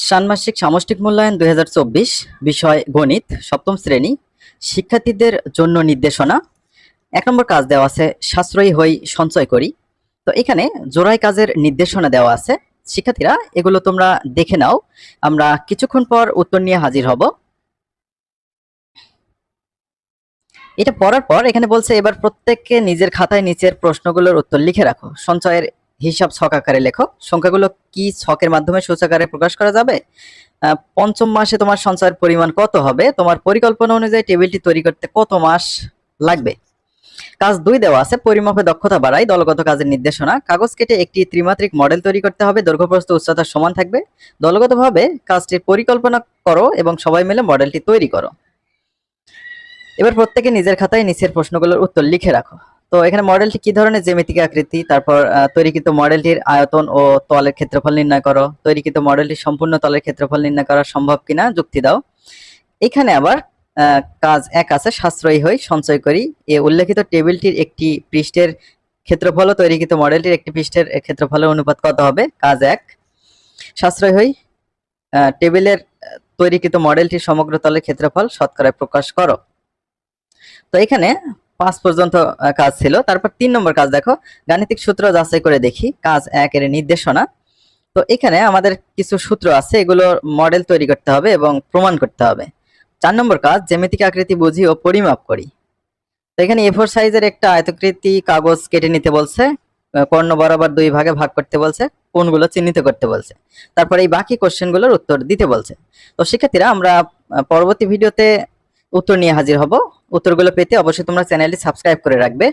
ষান্মাসিক সামষ্টিক মূল্যায়ন ২০২৪ বিষয় গণিত সপ্তম শ্রেণী শিক্ষার্থীদের জন্য নির্দেশনা। ১ নম্বর কাজ দেওয়া আছে সাশ্রয়ী হই সঞ্চয় করি। তো এখানে জোড়াই কাজের নির্দেশনা দেওয়া আছে। শিক্ষার্থীরা এগুলো তোমরা দেখে নাও, আমরা কিছুক্ষণ পর উত্তর নিয়ে হাজির হব। এটা পড়ার পর এখানে বলছে এবার প্রত্যেককে নিজের খাতায় নিচের প্রশ্নগুলোর উত্তর লিখে রাখো। সঞ্চয়ের হিসাব ছক আকারে লেখো। সংখ্যাগুলো কি ছকের মাধ্যমে সূচক আকারে প্রকাশ করা যাবে? পঞ্চম মাসে তোমার সঞ্চয়ের পরিমাণ কত হবে? তোমার পরিকল্পনা অনুযায়ী টেবিলটি তৈরি করতে কত মাস লাগবে? কাজ ২ দেওয়া আছে পরিমাপে দক্ষতা বাড়াই, দলগত কাজের নির্দেশনা। কাগজ কেটে একটি ত্রিমাত্রিক মডেল তৈরি করতে হবে, দৈর্ঘ্য প্রস্থ উচ্চতা সমান থাকবে। দলগতভাবে কাজটির পরিকল্পনা করো এবং সবাই মিলে মডেলটি তৈরি করো। এবার প্রত্যেকে নিজের খাতায় নিচের প্রশ্নগুলোর উত্তর লিখে রাখো। তো এখানে মডেলটি কি ধরনের জ্যামিতিক আকৃতি, তারপর তৈরিকৃত মডেলটির আয়তন ও তলের ক্ষেত্রফল নির্ণয় করো। তৈরিকৃত মডেলটির সম্পূর্ণ তলের ক্ষেত্রফল নির্ণয় করা সম্ভব কিনা যুক্তি দাও। এখানে আবার কাজ ১ আছে সাশ্রয়ী হই সঞ্চয় করি। উল্লেখিত টেবিলটির একটি পৃষ্ঠের ক্ষেত্রফল ও তৈরিকৃত মডেলটির একটি পৃষ্ঠের ক্ষেত্রফলের অনুপাত কত হবে? কাজ ১। সাশ্রয় হই টেবিলের তৈরিকৃত মডেলটির সমগ্র তলের ক্ষেত্রফল শতকরায় প্রকাশ করো। তো এখানে ৫ পর্যন্ত কাজ ছিল। তারপর ৩ নম্বর কাজ দেখো, গাণিতিক সূত্র যাচাই করে দেখি। কাজ ১ এর নির্দেশনা। তো এখানে আমাদের কিছু সূত্র আছে, এগুলো মডেল তৈরি করতে হবে এবং প্রমাণ করতে হবে। ৪ নম্বর কাজ, জ্যামিতিক আকৃতি বুঝি ও পরিমাপ করি। তো এখানে A4 সাইজের একটা আয়তাকৃতি কাগজ কেটে নিতে বলছে, কর্ণ বরাবর ২ ভাগে ভাগ করতে বলছে, কোণগুলো চিহ্নিত করতে বলছে। তারপর এই বাকি কোশ্চেনগুলোর উত্তর দিতে বলছে। তো শিক্ষার্থীরা আমরা পরবর্তী ভিডিওতে উত্তর নিয়ে হাজির হব। উত্তরগুলো পেতে অবশ্যই তোমরা চ্যানেলটি সাবস্ক্রাইব করে রাখবে।